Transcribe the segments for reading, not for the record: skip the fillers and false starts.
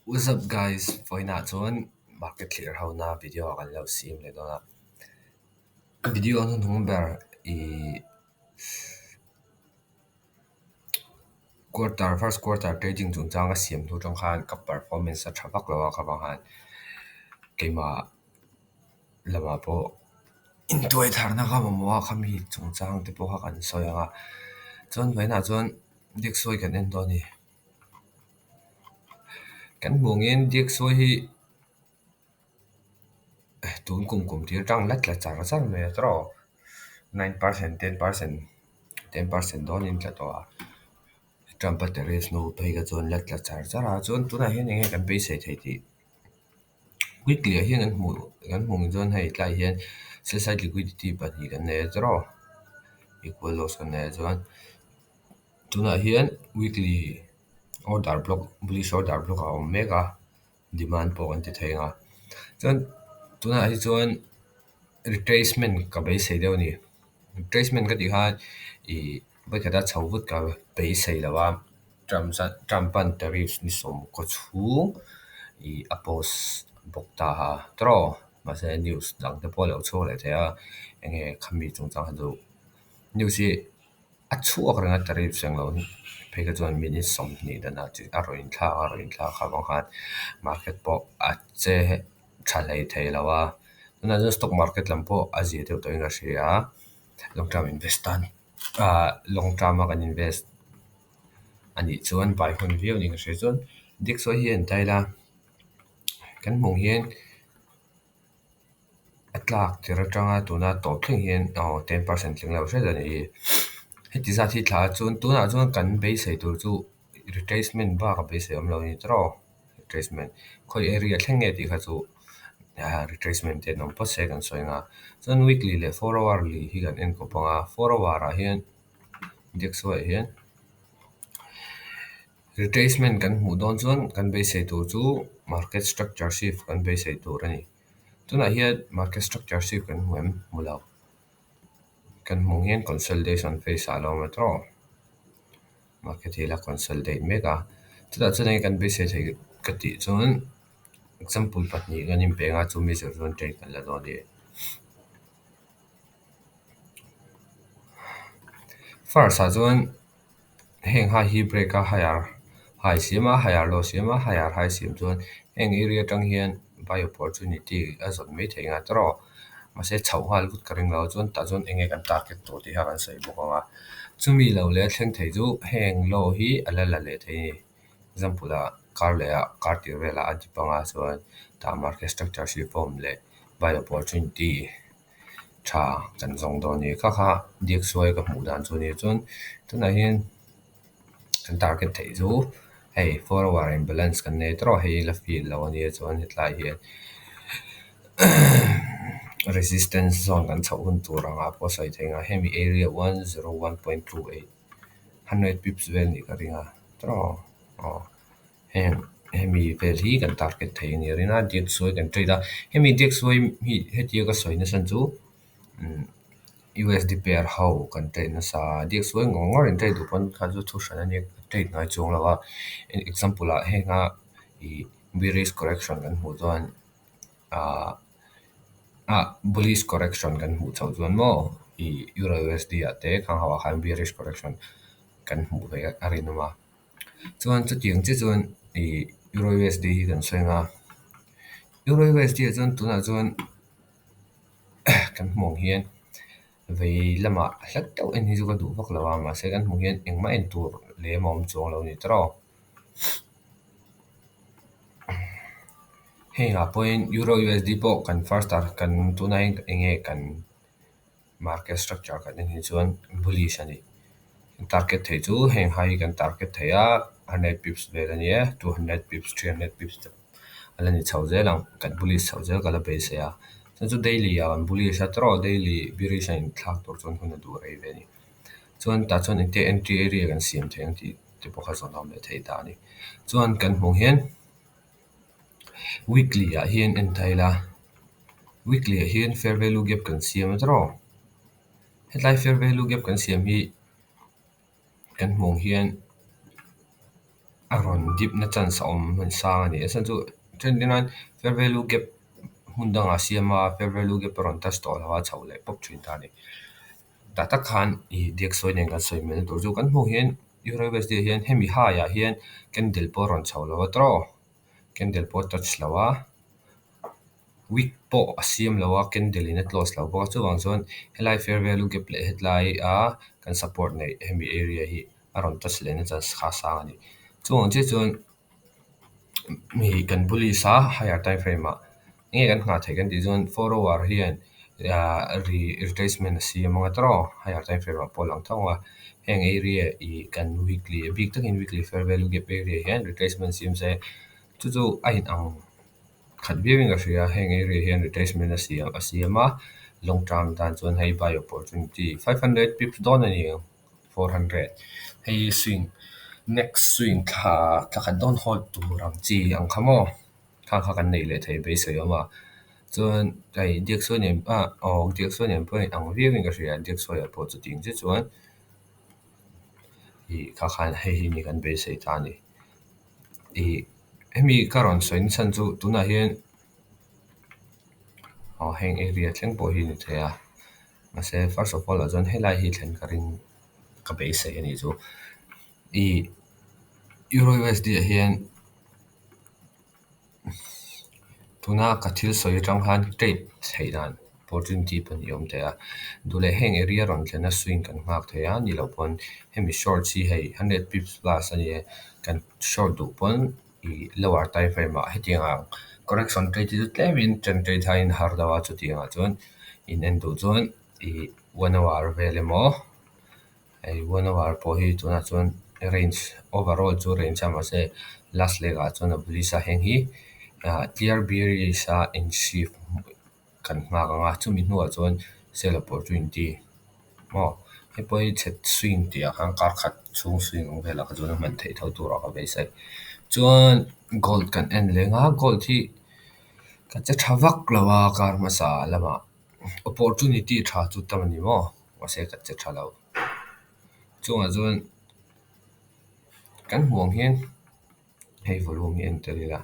What's up guys? Voina chuan market clear ho na video kan lo sim le dona. Video an hung ber first quarter trading chung chang a siam thu chang khan ka performance a thavak lawa ka bang han. Keima lama po intoi tharna ka mawa khami chung chang te po kan soyanga. Chuan voina chuan dik soi kan en do ni. Kan mungin dik soi hi tun kum tir tang lat la char me tro 9% 10% don in tla to a Trump there is no pay ga zon lat la char zon tuna hian enge kan be se thei ti weekly hian kan mung zon hei tlai hian sell side liquidity but hi kan ne tro equal loss kan ne zon tuna hian weekly order block bullish order block a omega demand po kan ti thenga zon tuna hi zon retracement ka be se deu ni retracement ka ti han bai kada chawut ka be sei lawa Trump an tariffs ni som ko chu oppose bokta ha tro ma se news dang te polo chu le thea enge khami chung chang hadu news hi a chu akranga tariff sang lo pe ka chuan minute som ni dana chi aroin thla kha bang han market po a che thalei thei lawa na stock market lampo azi te to inga shia long term investor long term kan invest ani chuan bai hun view ni nga chuan dik so hian taila kan mong hian atlak tira tanga tuna to thing hian 10% ling lo hre da ni heti za thi thla chuan tuna chuan kan be sei tur chu retracement ba ka be sei am lo ni tro retracement khoi area thleng nge ti kha chu retracement te nom pa se kan soinga chuan weekly le 4 hour li hi kan en ko panga 4 hour a hian dik so hian retracement kan mu don chuan kan be sei tur chu market structure shift kan be sei tur ani tuna hian market structure shift kan huam mula kan mong hian consolidation phase alo metro market hi la consolidate mega tuna chuan kan be sei thei ka ti chuan example patni kan in penga chu mi zon trade kan la do ni first a chuan heng ha hi break a high sima higher low sima higher high sim chuan heng area tang hian buy opportunity as on me thenga tro ma se chau hal gut karing lo chuan ta chuan enge kan target to ti ha kan sei bokawa chumi lo le thleng thei chu heng low hi ala la le thei example a car tir vela adipanga chuan ta market structure shi form le buy opportunity tha kan zong do ni kha dik soi ka mu dan chu ni chun tuna hian kan target thei chu hey 4 hour imbalance kan nei tro hei la feel lo ni chuan hetlai hian resistance zone kan chau hun turanga po sai thenga hemi area 101.28 100 pips vel ni ka ringa tro hemi vel hi kan target thei ni rina dik soi kan trade hemi dik soi hi hetia ka soina san chu USD pair how kan trade na sa dik soi ngor in trade pon kha chu thu shan ani trade ngai chung lawa example a henga bearish correction kan hu chuan bullish correction kan hu chau chuan mo euro USD ate khang hawa khan bearish correction kan hu ve arinuma chuan chu tiang chi chuan euro USD kan soinga euro USD chuan tuna chuan kan mong hian vei lama hlat to en hi chu ka du vak lawa ma se kan mong hian engma en tur le mom chong lo ni tro henga point euro USD po kan first kan tunai enge kan market structure kan hi chuan bullish ani target thei chu heng high kan target theya 100 pips ve la ni 200 pips 300 pips ala ni chau je lang kan bullish chau je kala be se ya chu daily ya bullish atro daily bearish in thak tor chon hun du rei ve ni chuan ta chuan inte entry area kan siam theng ti te po kha zon le thei ta ni chuan kan mong hian weekly a hian en thaila weekly a hian fair value gap kan siam atro hetlai fair value gap kan siam hi kan mong hian aron dip na chan sa man sang ani san chu 29 fair value gap hundanga siama fair value gap ron ta stall hawa chawle pop thin ta ni data khan I diak soi nen kan soi mel tur chu kan hmu hian euro USD hian hemi ha ya hian candle po ron chawlo tro candle po touch lawa week po asiam lawa candle in a close lawa bo chu wang zon helai fair value gap le headlai a kan support nei hemi area hi aron touch le na chan kha sang ani chuang che chuan mi kan bully sa higher time frame ma nge kan nga thai kan ti zon 4 hour hian retracement si among atro higher time frame po lang thonga heng area I kan weekly big takin weekly fair value gap area hian retracement sim se chu ai ang khat viewing a ria heng area hian retracement asiama long term dan chuan hei buy opportunity 500 pips don ani 400 hei swing next swing kha don hold tu rang chi ang khamo kha kan nei le thei be se ama chuan ai diak so nem diak so nem point ang viewing a ria diak so ya po chu ting che chuan I kha khan hei ni kan be se ta ni I hemi karon soin san chu tuna hian heng area thleng po hi ni thea ma se first of all azon helai hi thlen karin ka be se ani chu I euro USD hian tuna ka thil soi tang han trade theidan opportunity pan yom thea dule heng area ron thlena swing kan ngak thea ni lo pon hemi short si hei 100 pips plus ani kan short du pon I lower time frame ma hetinga correction trade tu tlemin trend trade hain har dawa chu tinga chuan in end du chuan I 1 hour vele mo ai 1 hour po hi tuna chuan range overall chu range ama se last leg a chuan a bulisa heng hi clear bearish in shift kan nga nga chu mi hnuah chuan sell opportunity mo hepoi chet swing tia kan kar khat chung swing ong vela ka chuan man thei tho tur ka be sai chuan gold kan en lenga gold hi ka che thavak lawa kar ma sa lama opportunity tha chu tamani mo wase ka che thalo chung azun kan huang hian hei volume enter la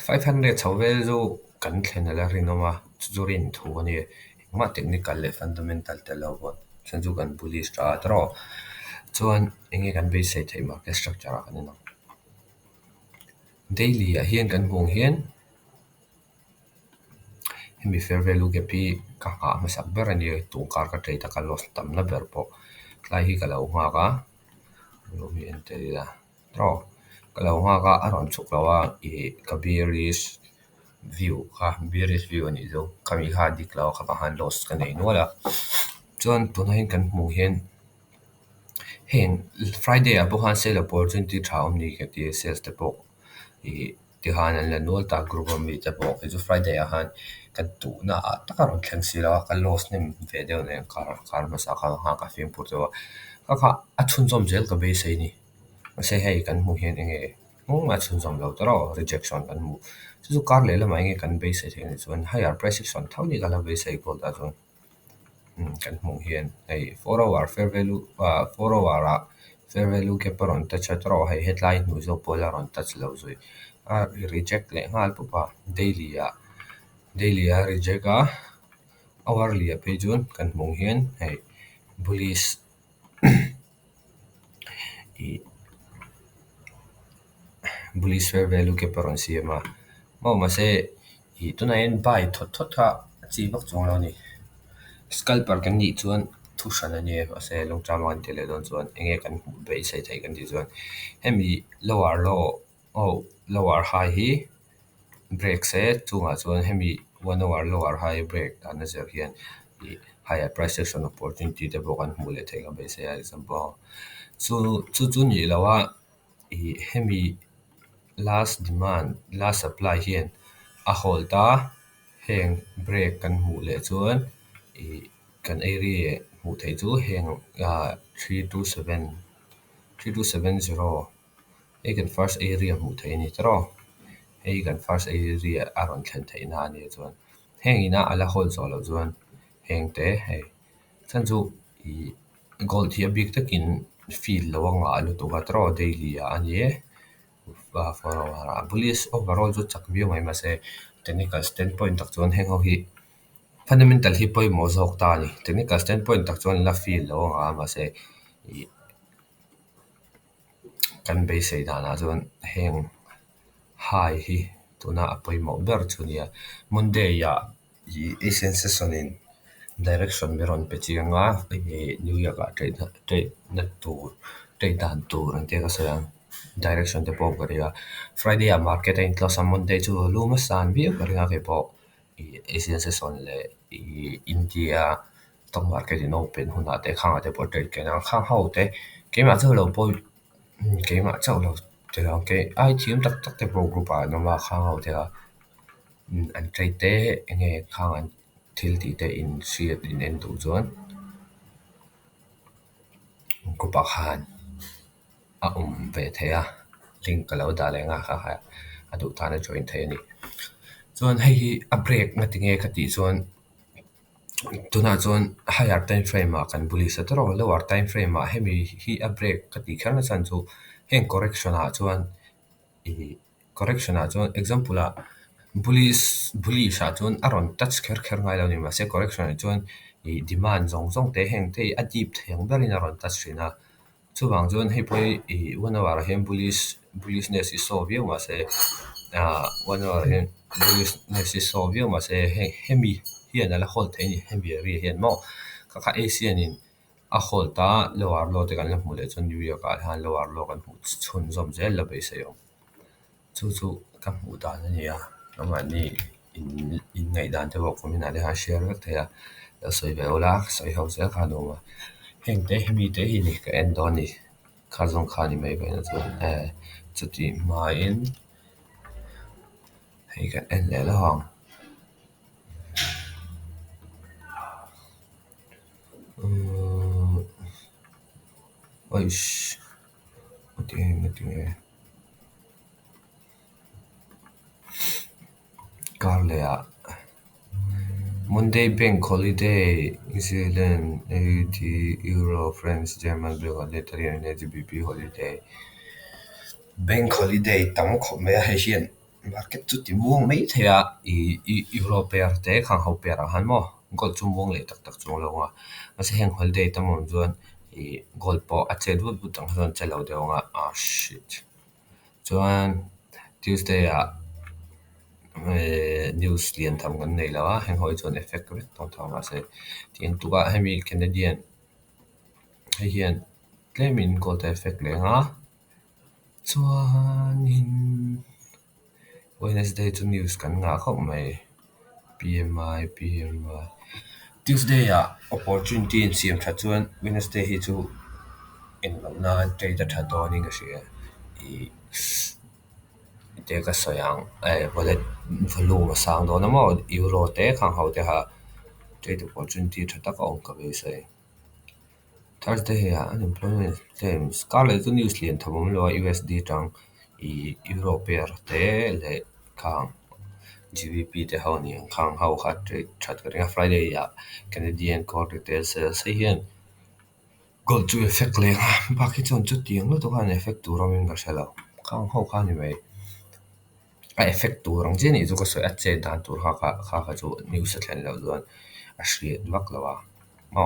500 chawvel zo kan thlen ala rinoma churin thu ani ma technical le fundamental te lo bon chan chu kan bullish tra tro chuan enge kan be se thei market structure kan na daily a hian kan hung hian hemi fair value gap hi ka ma sak ber ani tu kar ka trade ka loss tam na ber po tlai hi ka lo nga ka volume enter la tro kalau nga ka aron chuk lawa I ka bearish view ani zo kami ha diklaw ka han loss ka nei wala chuan tunahin kan hmu hian heng Friday a bo han sale opportunity tha ni ke ti sales te po I ti han an la nol ta group mi te po ju Friday a han kan tu na ta ka ron thleng si lawa ka loss nem ve deu ne kar ma sa ka ha ka fim pur to ka a chun zom zel ka be sei ni ma se hei kan hmu hian enge ma chun zom lo tro rejection kan hmu chu kar le lama enge kan be sei theng chuan higher precision thau ni kala be sei gold a chuan kan hmu hian ei 4 hour fair value 4 hour fair value ke paron ta chatro hei headline nu zo polar on touch lo zui a reject le ngal pu pa daily a reject a hourly a pejun kan hmu hian hei bullish bullish fair value ke paron siama mo ma se I tunain buy thot kha chi bak chung lo ni scalper kan ni chuan thu shan ani ase long term an tele don chuan enge kan be sai thai kan ti chuan hemi lower high hi break se chunga chuan hemi 1 hour lower high break an zer hian I higher price action opportunity te bo kan hmu le thei ka be se example chu ni lawa I hemi last demand last supply hian a holta heng break kan hmu le chuan I kan area hmu thei chu heng 3270 ei kan first area hmu thei ni tro ei kan first area aron thlen thei na ni chuan heng ina ala hol zo lo chuan heng te hei chan chu I gold hi big takin feel lawanga alu tu ga tro daily ani for police overall chu chak view mai ma se technical standpoint tak chuan heng ho hi fundamental hi poi mo zok ta ni technical standpoint tak chuan la feel lawanga ma se kan be sei dana chuan heng hai hi tuna apoi mo ber chunia monday ya i essence sonin direction meron pechinga new year ka trade na tur trade dan tur ante ka sayang direction te pop karia friday a market in close on monday chu luma san bi karia ke po essence son le india stock market in open huna te khang te po trade ke na khang hau te ke ma chu lo po ke ma chu lo te lo ke ai team tak tak te pro group a no ma khang hau te an trade te nge khang an thil ti te in siat in en tu chuan group a khan a ve thea link ka lo da le nga kha kha adu ta na join the ni chuan hei a break na tinge khati chuan tuna chuan higher time frame a kan bullish atro lower time frame a hemi hi a break khati kharna chan chu heng correction a chuan correction a chuan example a bullish a chuan aron touch kher kher ngai lo ni ma se correction a chuan demand zong zong te heng te a deep theng berin aron touch rina chuwang chuan hei poi 1 hour hem bullishness is so view ma se 1 hour hem bullishness is so view ma se hemi hian ala hold the ni hemi ri hian mo ka asian in a hold ta lower low te kan la mu le chuan new year ka han lower low kan mu chhun zom zel la be se yo chu ka mu da na ni a ama ni in ngai dan te bo ko min ale ha share ka te a soi ve ola soi ho se ka no ma heng te hemi te hi ni ka en don ni kha zong kha ni mai be na chu ti mai in hei ka en le la hong oish nothing Carlea Monday bank holiday New Zealand AUD Euro France German Bulgaria and GBP holiday bank holiday tam kho me ha hian market chu ti muang mai thea European te khang ho per han mo gol chu muang le tak tak chung lo nga ma se heng holiday tam on chuan gol po a che du bu tang hon chalo de nga shit chuan Tuesday news lian tham kan nei lawa heng hoi chuan effect ret tong thang ma se tin tuka hemi Canadian hian claimin ko ta effect le nga chuan in Wednesday chu news kan nga khop mai PMI Tuesday opportunity in siam tha chuan Wednesday hi chu in na trade tha to ni ga sia te ka sayang wallet volume sang do na mo euro te khang hau te ha trade opportunity tha ta ka ong ka be sai Thursday unemployment claims Scarlet news lian thamom lo USD tang euro pair te le khang GBP te hau ni khang hau kha trade chat ka Friday Canadian core retail sales hian gold to effect le ba ki chon chu tiang lo to kan effect tu rom in ga sala khang hau kha ni mai a effect tu rong je ni chu ko so a che dan tur kha chu news thlen lo don a shri lak lawa mo